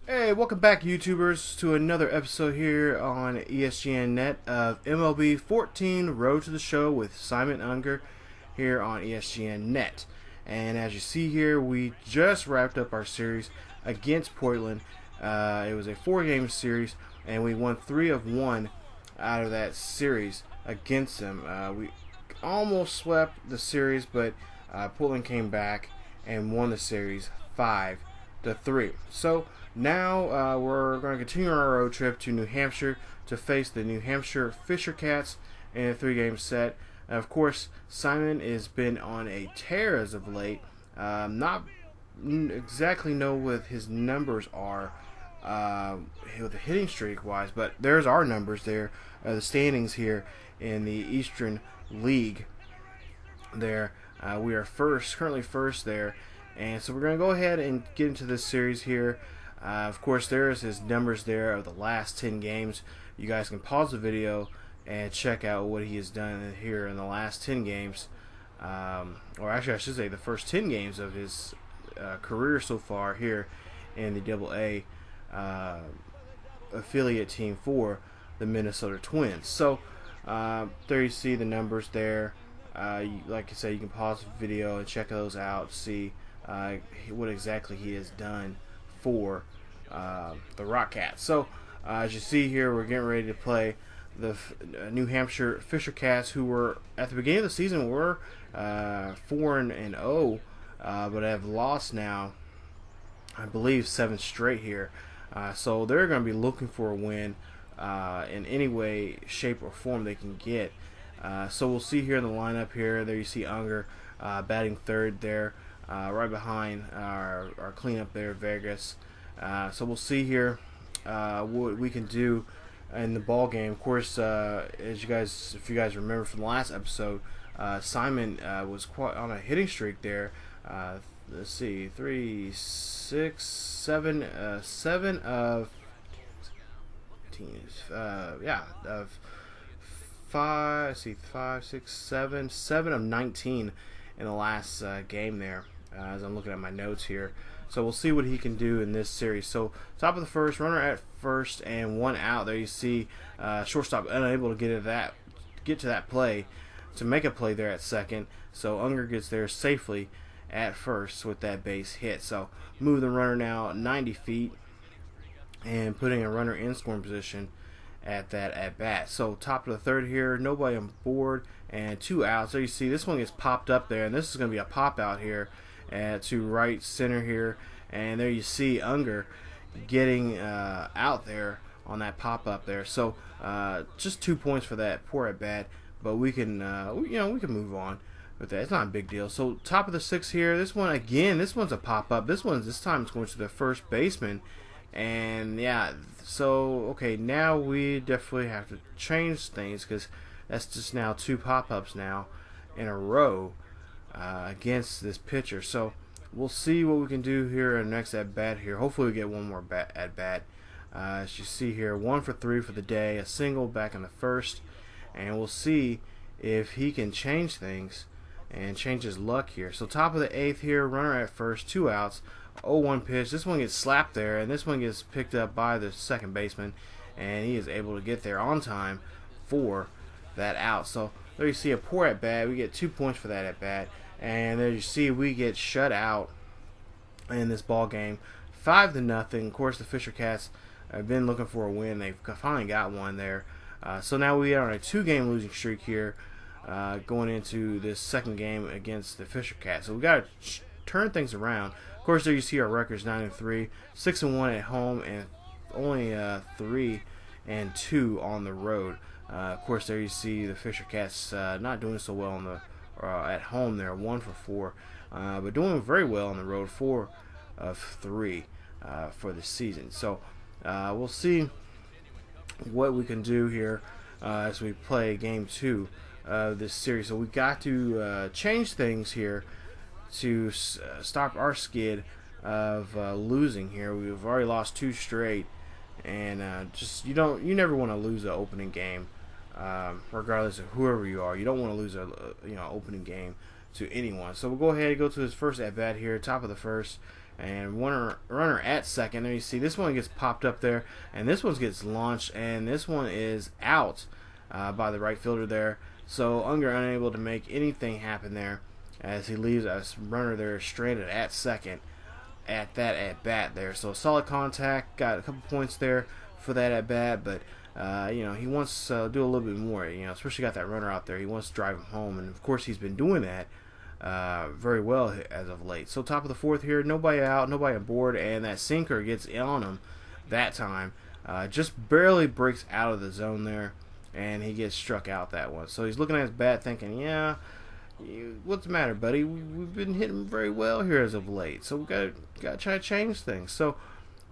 Hey, welcome back, YouTubers, to another episode here on ESGNet of MLB 14 Road to the Show with Simon Unger here on ESGNet. And as you see here, we just wrapped up our series against Portland. It was a 4-game series, and we won 3 of 1 out of that series against them. We almost swept the series, but Portland came back and won the series 5-3. So now we're going to continue our road trip to New Hampshire to face the New Hampshire Fisher Cats in a 3-game set. And of course, Simon has been on a tear as of late. Not exactly know what his numbers are with the hitting streak wise, but there's our numbers there. The standings here in the Eastern League. There, we are currently first there. And so we're going to go ahead and get into this series here. Of course, there's his numbers there of the last 10 games. You guys can pause the video and check out what he has done here in the last 10 games. Or actually, I should say the first 10 games of his career so far here in the AA affiliate team for the Minnesota Twins. So there you see the numbers there. Like I said, you can pause the video and check those out to see what exactly he has done for the Rock Cats. So as you see here, we're getting ready to play the New Hampshire Fisher Cats, who were at the beginning of the season were 4-0, but have lost now, I believe, 7 straight here. So they're going to be looking for a win in any way, shape, or form they can get. So we'll see here in the lineup here. There you see Unger batting third there. Right behind our cleanup there, Vegas. So we'll see here what we can do in the ball game. Of course, if you guys remember from the last episode, Simon was quite on a hitting streak there. Let's see, 3, 6, 7, 7 of teams. Of 5. See, 5, 6, 7, 7 of 19 in the last game there. As I'm looking at my notes here. So we'll see what he can do in this series. So top of the first, runner at first and 1 out. There you see shortstop unable to get to that play to make a play there at second. So Unger gets there safely at first with that base hit. So move the runner now 90 feet and putting a runner in scoring position at that at bat. So top of the third here, nobody on board and 2 outs. So you see this one gets popped up there, and this is going to be a pop out here to right center here, and there you see Unger getting out there on that pop up there. So just 2 points for that poor at bat, but we can we can move on with that. It's not a big deal. So top of the 6th here, this one again, this one's a pop up. This time it's going to the first baseman, and yeah. So okay, now we definitely have to change things because that's just now 2 pop ups now in a row. Against this pitcher. So we'll see what we can do here in the next at bat here. Hopefully we get one more at bat. As you see here, 1 for 3 for the day, a single back in the first, and we'll see if he can change things and change his luck here. So top of the 8th here, runner at first, 2 outs, 0-1 pitch. This one gets slapped there, and this one gets picked up by the second baseman, and he is able to get there on time for that out. So there you see a poor at bat. We get 2 points for that at bat. And there you see we get shut out in this ball game, 5-0. Of course, the Fisher Cats have been looking for a win. They've finally got one there. So now we are on a 2-game losing streak here, going into this second game against the Fisher Cats. So we got to turn things around. Of course, there you see our records: 9-3, 6-1 at home, and only 3-2 on the road. Of course, there you see the Fisher Cats not doing so well on the at home. They're 1 for 4, but doing very well on the road, 4 of 3 for the season. So we'll see what we can do here as we play game 2 of this series. So we got to change things here to stop our skid of losing here. We've already lost 2 straight, and just you never want to lose an opening game. Regardless of whoever you are, you don't want to lose a opening game to anyone. So we'll go ahead and go to his first at bat here, top of the first, and runner at second. There you see this one gets popped up there, and this one gets launched, and this one is out by the right fielder there. So Unger unable to make anything happen there as he leaves a runner there stranded at second at that at bat there. So solid contact, got a couple points there for that at bat, but you know, he wants to do a little bit more. You know, especially got that runner out there. He wants to drive him home, and of course he's been doing that very well as of late. So top of the fourth here, nobody out, nobody on board, and that sinker gets on him that time. Just barely breaks out of the zone there, and he gets struck out that one. So he's looking at his bat thinking, yeah, what's the matter, buddy? We've been hitting very well here as of late, so we got to try to change things. So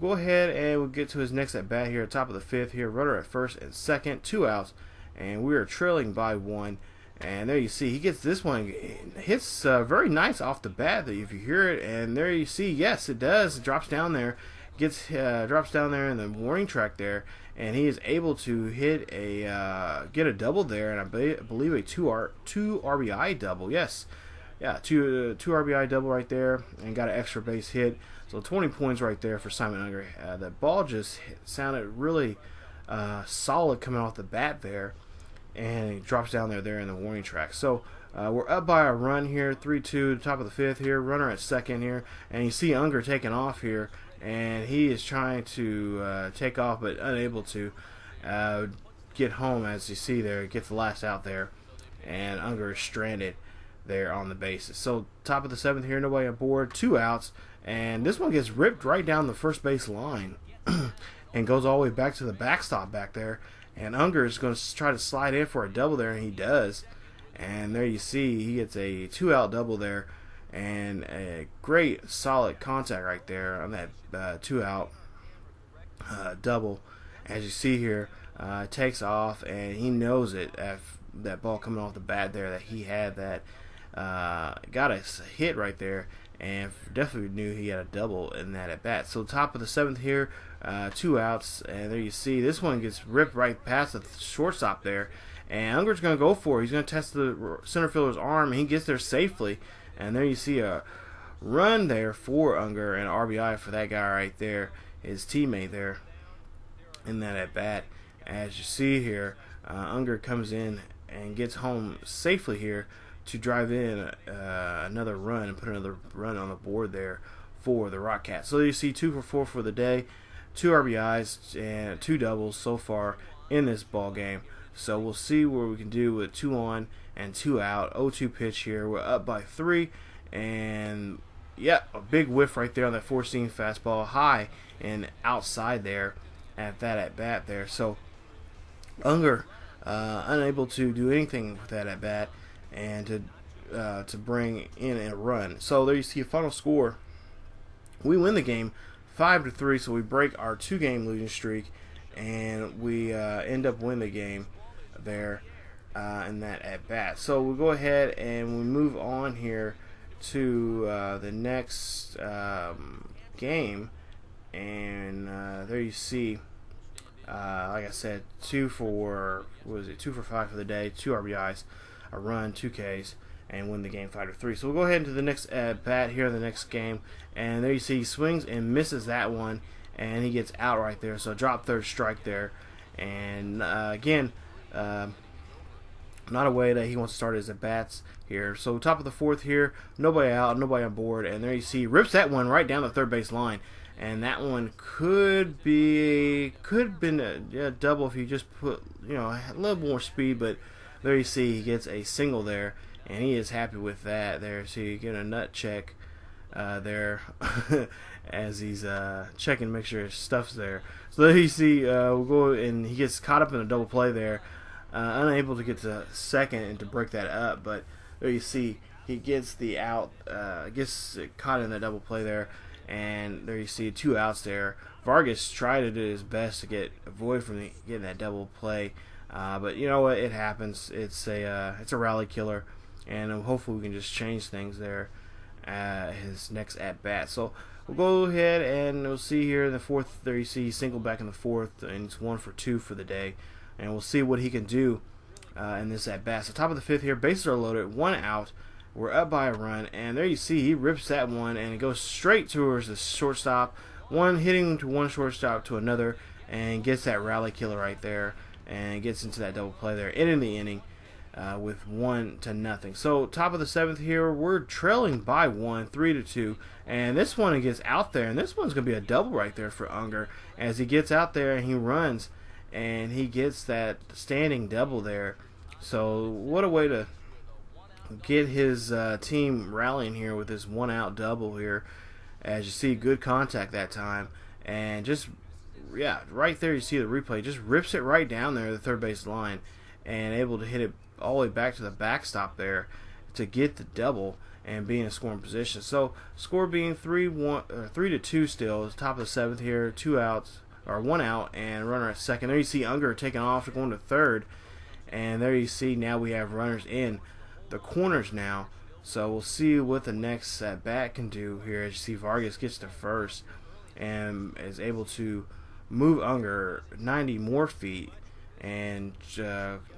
go ahead and we'll get to his next at bat here, top of the fifth here, runner at first and second, 2 outs, and we are trailing by 1. And there you see he gets this one, hits very nice off the bat if you hear it, and there you see, yes, it does. It drops down there, drops down there in the warning track there, and he is able to hit get a double there, and I believe a two RBI double. Yes, yeah, two RBI double right there, and got an extra base hit. So 20 points right there for Simon Unger. That ball just sounded really solid coming off the bat there, and he drops down there in the warning track. So we're up by a run here, 3-2, top of the fifth here, runner at second here, and you see Unger taking off here, and he is trying to take off but unable to get home, as you see there, get the last out there, and Unger is stranded there on the bases. So top of the seventh here, nobody on board, 2 outs, and this one gets ripped right down the first base line and goes all the way back to the backstop back there, and Unger is going to try to slide in for a double there, and he does. And there you see he gets a 2-out double there, and a great solid contact right there on that 2-out double. As you see here, takes off, and he knows it. That ball coming off the bat there, that he had that got a hit right there, and definitely knew he had a double in that at bat. So top of the seventh here, 2 outs, and there you see this one gets ripped right past the shortstop there, and Unger's going to go for it. He's going to test the center fielder's arm, and he gets there safely. And there you see a run there for Unger, and RBI for that guy right there, his teammate there in that at bat. As you see here, Unger comes in and gets home safely here to drive in another run and put another run on the board there for the Rock Cats. So you see 2 for 4 for the day, 2 RBIs and 2 doubles so far in this ball game. So we'll see what we can do with 2 on and 2 out. 0-2 pitch here. We're up by 3, and yeah, a big whiff right there on that 4-seam fastball, high and outside there at that at bat there. So Unger unable to do anything with that at bat and to bring in a run. So there you see a final score. We win the game 5-3, so we break our 2-game losing streak, and we end up winning the game there in that at bat. So we'll go ahead and we move on here to the next game, and there you see, like I said, 2 for 5 for the day, 2 RBIs, a run, 2 Ks, and win the game 5-3. So we'll go ahead into the next at bat here in the next game, and there you see he swings and misses that one, and he gets out right there. So drop third strike there, and again, not a way that he wants to start his at bats here. So top of the fourth here, nobody out, nobody on board, and there you see he rips that one right down the third base line, and that one could have been a double if he just put, you know, a little more speed. But there you see he gets a single there, and he is happy with that there. So you get a nut check there as he's checking to make sure his stuff's there. So there you see we'll go, and he gets caught up in a double play there, unable to get to second and to break that up. But there you see he gets the out, gets caught in the double play there, and there you see 2 outs there. Vargas tried to do his best to avoid from getting that double play, but you know what, it happens. It's a rally killer, and hopefully we can just change things there his next at bat. So we'll go ahead and we'll see here in the fourth. There you see single back in the fourth, and it's 1 for 2 for the day, and we'll see what he can do in this at bat. So top of the fifth here, bases are loaded, 1 out, We're up by a run, and there you see he rips that one, and it goes straight towards the shortstop. One hitting to one shortstop to another, and gets that rally killer right there, and gets into that double play there, ending the inning with 1-0. So top of the 7th here, we're trailing by 1, 3-2, and this one gets out there, and this one's gonna be a double right there for Unger as he gets out there and he runs, and he gets that standing double there. So what a way to get his team rallying here with this 1-out double here. As you see, good contact that time, and just right there you see the replay, just rips it right down there the third base line, and able to hit it all the way back to the backstop there to get the double and be in a scoring position. So score being 3-2 still. It's top of the 7th here, 2 outs or 1 out and runner at second. There you see Unger taking off, going to third, and there you see now we have runners in the corners now. So we'll see what the next at bat can do here. As you see, Vargas gets to first and is able to move Unger 90 more feet, and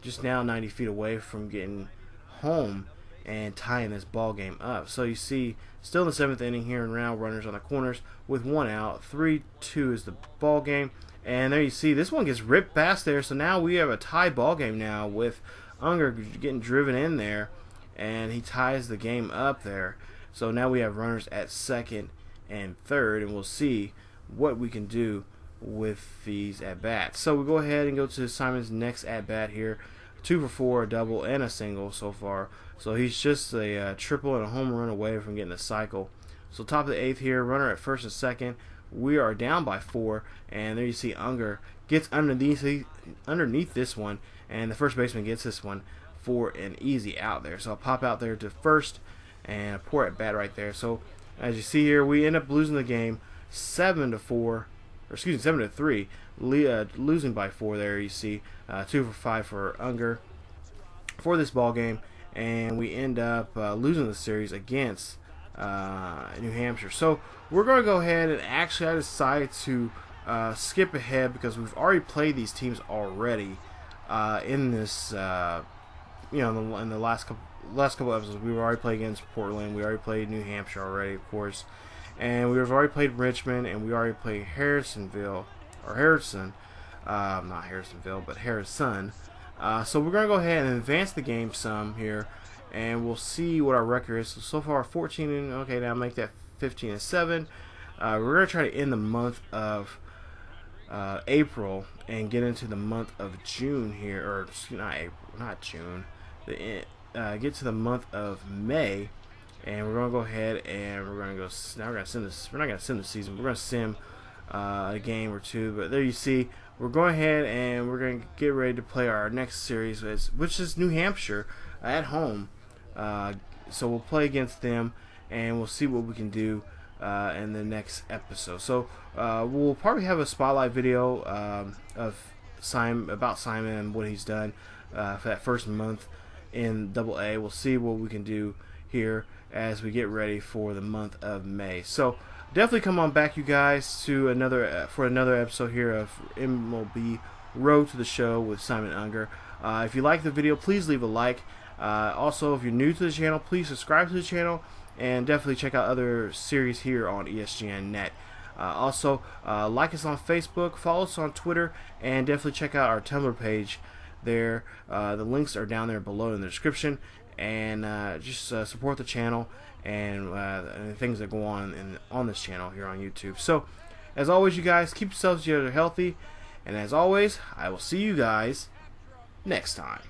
just now 90 feet away from getting home and tying this ball game up. So you see, still in the 7th inning here, and now runners on the corners with 1 out. 3-2 is the ball game, and there you see this one gets ripped past there. So now we have a tie ball game now with Unger getting driven in there, and he ties the game up there. So now we have runners at second and third, and we'll see what we can do with these at bats. So we'll go ahead and go to Simon's next at bat here. 2 for 4, a double and a single so far. So he's just a triple and a home run away from getting the cycle. So top of the 8th here, runner at first and second. We are down by 4, and there you see Unger gets underneath this one, and the first baseman gets this one for an easy out there. So I'll pop out there to first, and a poor at bat right there. So as you see here, we end up losing the game 7-3, losing by 4 there. You see 2 for 5 for Unger for this ball game, and we end up losing the series against New Hampshire. So we're going to go ahead and actually I decided to skip ahead because we've already played these teams already in this in the last couple episodes. We already played against Portland, we already played New Hampshire already, of course, and we've already played Richmond, and we already played Harrison. So we're going to go ahead and advance the game some here, and we'll see what our record is. So far 14 and okay, now make that 15-7. We're going to try to end the month of April and get into the month of June here, or not June. Get to the month of May, and we're gonna go ahead and we're gonna sim this. We're not gonna sim the season. We're gonna sim a game or two. But there you see, we're going ahead and we're gonna get ready to play our next series, which is New Hampshire at home. So we'll play against them, and we'll see what we can do in the next episode. So we'll probably have a spotlight video about Simon and what he's done for that first month in AA. We'll see what we can do here as we get ready for the month of May. So definitely come on back, you guys, to another episode here of MLB Road to the Show with Simon Unger. If you like the video, please leave a like. Also, if you're new to the channel, please subscribe to the channel, and definitely check out other series here on ESGNet. Also, like us on Facebook, follow us on Twitter, and definitely check out our Tumblr page there. The links are down there below in the description, and just support the channel and the things that go on this channel here on YouTube. So, as always, you guys, keep yourselves healthy, and as always, I will see you guys next time.